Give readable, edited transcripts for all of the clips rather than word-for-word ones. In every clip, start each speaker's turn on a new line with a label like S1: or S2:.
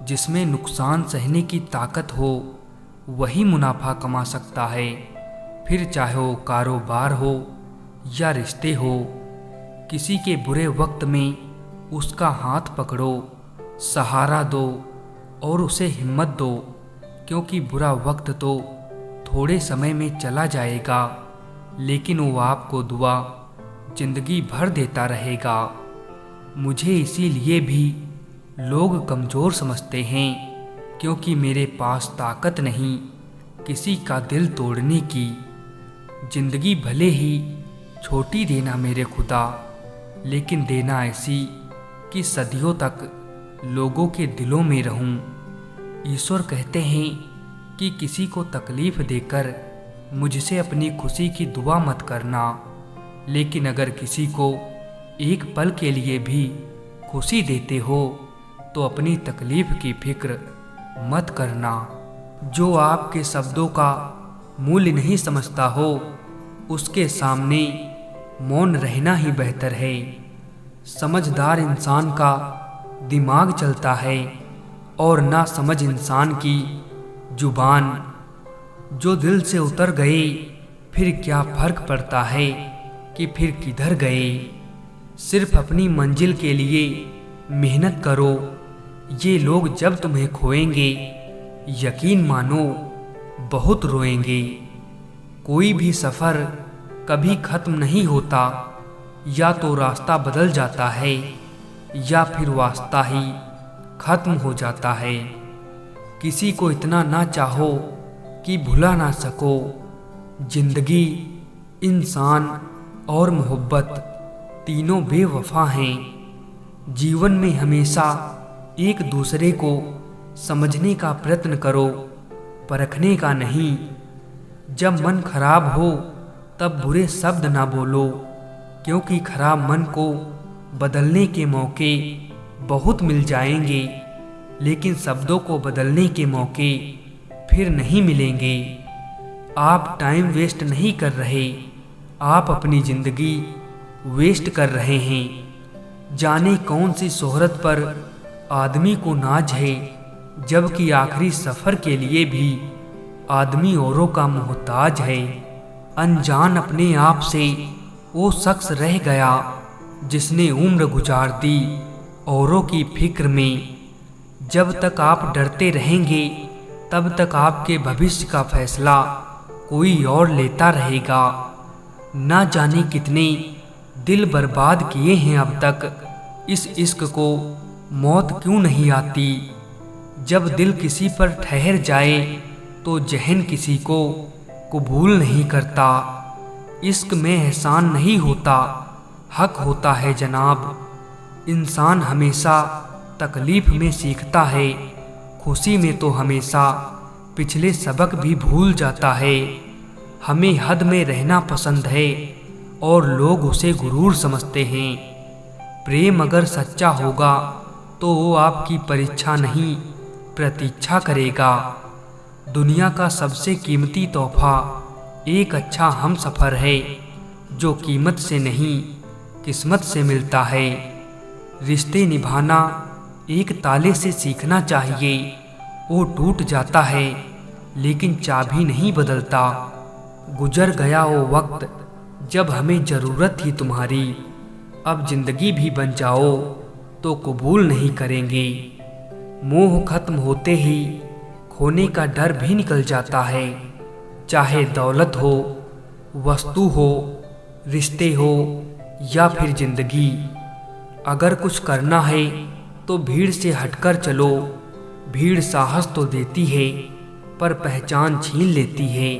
S1: जिसमें नुकसान सहने की ताकत हो वही मुनाफा कमा सकता है। फिर चाहे वो कारोबार हो या रिश्ते हो। किसी के बुरे वक्त में उसका हाथ पकड़ो, सहारा दो और उसे हिम्मत दो, क्योंकि बुरा वक्त तो थोड़े समय में चला जाएगा, लेकिन वो आपको दुआ जिंदगी भर देता रहेगा। मुझे इसीलिए भी लोग कमज़ोर समझते हैं, क्योंकि मेरे पास ताकत नहीं किसी का दिल तोड़ने की। जिंदगी भले ही छोटी देना मेरे खुदा, लेकिन देना ऐसी कि सदियों तक लोगों के दिलों में रहूं। ईश्वर कहते हैं कि किसी को तकलीफ़ देकर मुझसे अपनी खुशी की दुआ मत करना, लेकिन अगर किसी को एक पल के लिए भी खुशी देते हो तो अपनी तकलीफ़ की फिक्र मत करना। जो आपके शब्दों का मूल्य नहीं समझता हो उसके सामने मौन रहना ही बेहतर है। समझदार इंसान का दिमाग चलता है और ना समझ इंसान की जुबान। जो दिल से उतर गए फिर क्या फ़र्क पड़ता है कि फिर किधर गए। सिर्फ अपनी मंजिल के लिए मेहनत करो। ये लोग जब तुम्हें खोएंगे यकीन मानो बहुत रोएंगे। कोई भी सफ़र कभी ख़त्म नहीं होता, या तो रास्ता बदल जाता है या फिर वास्ता ही ख़त्म हो जाता है। किसी को इतना ना चाहो कि भुला ना सको। जिंदगी, इंसान और मोहब्बत तीनों बेवफा हैं। जीवन में हमेशा एक दूसरे को समझने का प्रयत्न करो, परखने का नहीं। जब मन खराब हो तब बुरे शब्द ना बोलो, क्योंकि खराब मन को बदलने के मौके बहुत मिल जाएंगे, लेकिन शब्दों को बदलने के मौके फिर नहीं मिलेंगे। आप टाइम वेस्ट नहीं कर रहे, आप अपनी ज़िंदगी वेस्ट कर रहे हैं। जाने कौन सी शोहरत पर आदमी को नाज है, जबकि आखिरी सफ़र के लिए भी आदमी औरों का मोहताज है। अनजान अपने आप से वो शख्स रह गया जिसने उम्र गुजार दी औरों की फिक्र में। जब तक आप डरते रहेंगे तब तक आपके भविष्य का फैसला कोई और लेता रहेगा। ना जाने कितने दिल बर्बाद किए हैं अब तक, इस इश्क को मौत क्यों नहीं आती। जब दिल किसी पर ठहर जाए तो जहन किसी को कबूल नहीं करता। इश्क में एहसान नहीं होता, हक होता है जनाब। इंसान हमेशा तकलीफ में सीखता है, खुशी में तो हमेशा पिछले सबक भी भूल जाता है। हमें हद में रहना पसंद है और लोग उसे गुरूर समझते हैं। प्रेम अगर सच्चा होगा तो वो आपकी परीक्षा नहीं प्रतीक्षा करेगा। दुनिया का सबसे कीमती तोहफा एक अच्छा हमसफ़र है, जो कीमत से नहीं किस्मत से मिलता है। रिश्ते निभाना एक ताले से सीखना चाहिए। वो टूट जाता है लेकिन चाबी नहीं बदलता। गुजर गया वो वक्त जब हमें ज़रूरत थी तुम्हारी। अब जिंदगी भी बन जाओ तो कबूल नहीं करेंगे। मोह खत्म होते ही खोने का डर भी निकल जाता है। चाहे दौलत हो, वस्तु हो, रिश्ते हो या फिर जिंदगी। अगर कुछ करना है तो भीड़ से हटकर चलो। भीड़ साहस तो देती है पर पहचान छीन लेती है।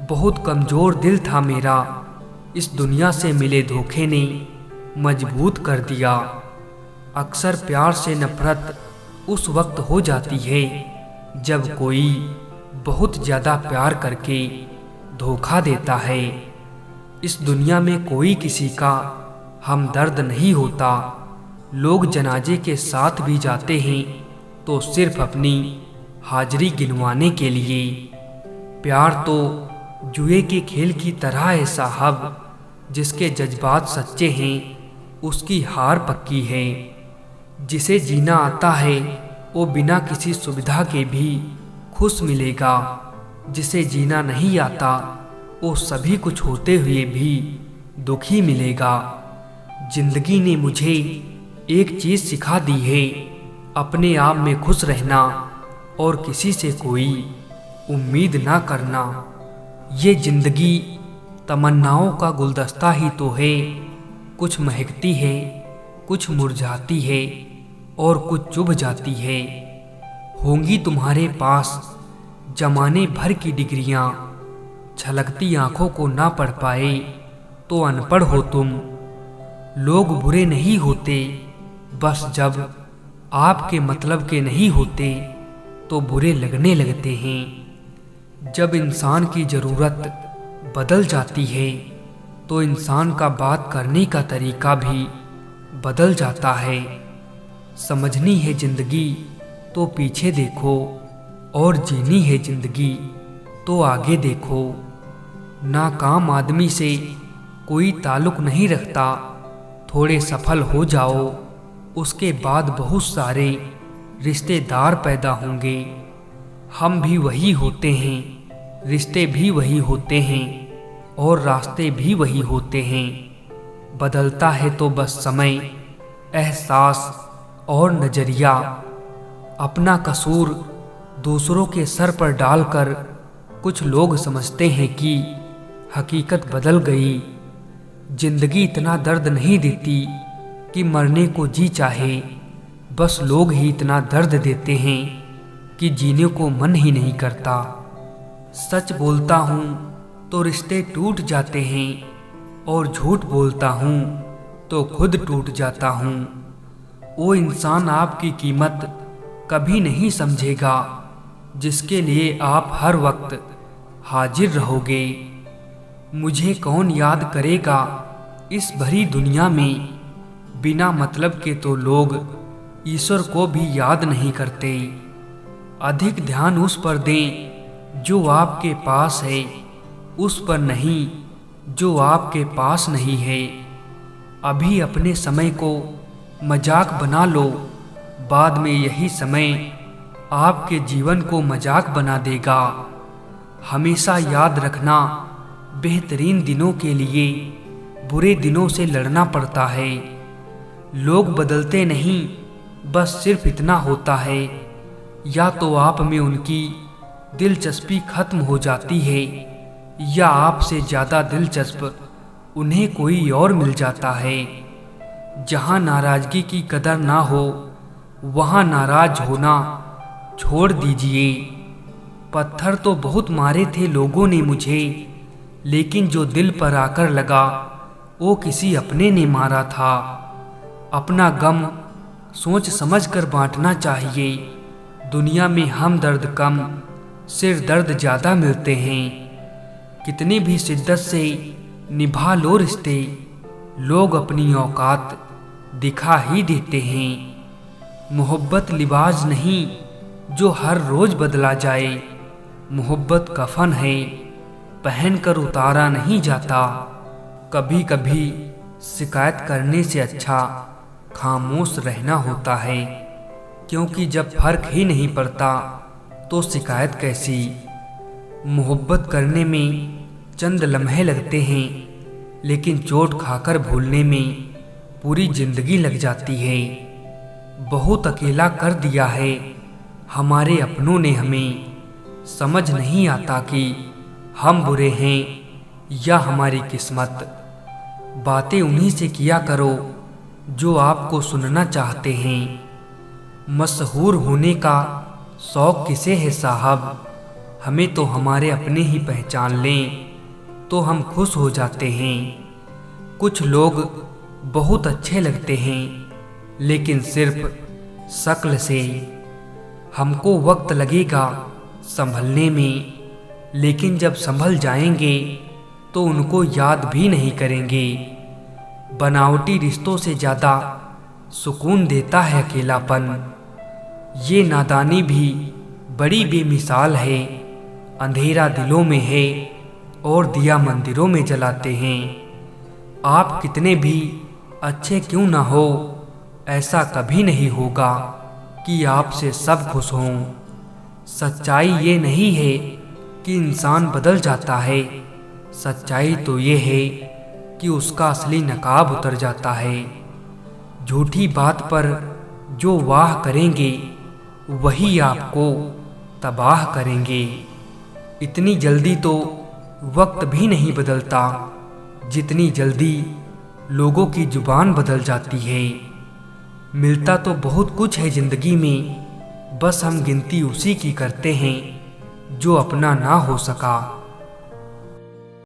S1: बहुत कमज़ोर दिल था मेरा, इस दुनिया से मिले धोखे ने मजबूत कर दिया। अक्सर प्यार से नफरत उस वक्त हो जाती है जब कोई बहुत ज़्यादा प्यार करके धोखा देता है। इस दुनिया में कोई किसी का हमदर्द नहीं होता। लोग जनाजे के साथ भी जाते हैं तो सिर्फ अपनी हाजिरी गिनवाने के लिए। प्यार तो जुए के खेल की तरह है साहब, जिसके जज्बात सच्चे हैं उसकी हार पक्की है। जिसे जीना आता है वो बिना किसी सुविधा के भी खुश मिलेगा। जिसे जीना नहीं आता वो सभी कुछ होते हुए भी दुखी मिलेगा। जिंदगी ने मुझे एक चीज़ सिखा दी है, अपने आप में खुश रहना और किसी से कोई उम्मीद ना करना। ये जिंदगी तमन्नाओं का गुलदस्ता ही तो है, कुछ महकती है, कुछ मुरझाती है और कुछ चुभ जाती है। होंगी तुम्हारे पास जमाने भर की डिग्रियां, छलकती आंखों को ना पढ़ पाए तो अनपढ़ हो तुम। लोग बुरे नहीं होते, बस जब आपके मतलब के नहीं होते तो बुरे लगने लगते हैं। जब इंसान की ज़रूरत बदल जाती है तो इंसान का बात करने का तरीका भी बदल जाता है। समझनी है ज़िंदगी तो पीछे देखो, और जीनी है ज़िंदगी तो आगे देखो। नाकाम आदमी से कोई ताल्लुक़ नहीं रखता, थोड़े सफल हो जाओ, उसके बाद बहुत सारे रिश्तेदार पैदा होंगे। हम भी वही होते हैं, रिश्ते भी वही होते हैं और रास्ते भी वही होते हैं। बदलता है तो बस समय, एहसास और नज़रिया। अपना कसूर दूसरों के सर पर डालकर कुछ लोग समझते हैं कि हकीकत बदल गई। जिंदगी इतना दर्द नहीं देती कि मरने को जी चाहे, बस लोग ही इतना दर्द देते हैं कि जीने को मन ही नहीं करता। सच बोलता हूँ तो रिश्ते टूट जाते हैं और झूठ बोलता हूँ तो खुद टूट जाता हूँ। वो इंसान आपकी कीमत कभी नहीं समझेगा जिसके लिए आप हर वक्त हाजिर रहोगे। मुझे कौन याद करेगा इस भरी दुनिया में, बिना मतलब के तो लोग ईश्वर को भी याद नहीं करते। अधिक ध्यान उस पर दें जो आपके पास है, उस पर नहीं जो आपके पास नहीं है। अभी अपने समय को मजाक बना लो, बाद में यही समय आपके जीवन को मजाक बना देगा। हमेशा याद रखना, बेहतरीन दिनों के लिए बुरे दिनों से लड़ना पड़ता है। लोग बदलते नहीं, बस सिर्फ इतना होता है, या तो आप में उनकी दिलचस्पी खत्म हो जाती है या आपसे ज़्यादा दिलचस्प उन्हें कोई और मिल जाता है। जहाँ नाराज़गी की कदर ना हो वहाँ नाराज होना छोड़ दीजिए। पत्थर तो बहुत मारे थे लोगों ने मुझे, लेकिन जो दिल पर आकर लगा वो किसी अपने ने मारा था। अपना गम सोच समझ कर बांटना चाहिए। दुनिया में हम दर्द कम, सिर दर्द ज़्यादा मिलते हैं। कितनी भी शिद्दत से निभा लो रिश्ते, लोग अपनी औकात दिखा ही देते हैं। मोहब्बत लिबास नहीं जो हर रोज़ बदला जाए, मोहब्बत कफन है पहनकर उतारा नहीं जाता। कभी कभी शिकायत करने से अच्छा खामोश रहना होता है, क्योंकि जब फर्क ही नहीं पड़ता तो शिकायत कैसी। मोहब्बत करने में चंद लम्हे लगते हैं, लेकिन चोट खाकर भूलने में पूरी जिंदगी लग जाती है। बहुत अकेला कर दिया है हमारे अपनों ने हमें, समझ नहीं आता कि हम बुरे हैं या हमारी किस्मत। बातें उन्हीं से किया करो जो आपको सुनना चाहते हैं। मशहूर होने का शौक़ किसे है साहब, हमें तो हमारे अपने ही पहचान लें तो हम खुश हो जाते हैं। कुछ लोग बहुत अच्छे लगते हैं, लेकिन सिर्फ शक्ल से। हमको वक्त लगेगा संभलने में, लेकिन जब संभल जाएंगे तो उनको याद भी नहीं करेंगे। बनावटी रिश्तों से ज़्यादा सुकून देता है अकेलापन। ये नादानी भी बड़ी बेमिसाल है। अंधेरा दिलों में है और दिया मंदिरों में जलाते हैं। आप कितने भी अच्छे क्यों ना हो, ऐसा कभी नहीं होगा कि आपसे सब खुश हों। सच्चाई ये नहीं है कि इंसान बदल जाता है, सच्चाई तो ये है कि उसका असली नकाब उतर जाता है। झूठी बात पर जो वाह करेंगे वही आपको तबाह करेंगे। इतनी जल्दी तो वक्त भी नहीं बदलता जितनी जल्दी लोगों की जुबान बदल जाती है। मिलता तो बहुत कुछ है जिंदगी में, बस हम गिनती उसी की करते हैं जो अपना ना हो सका।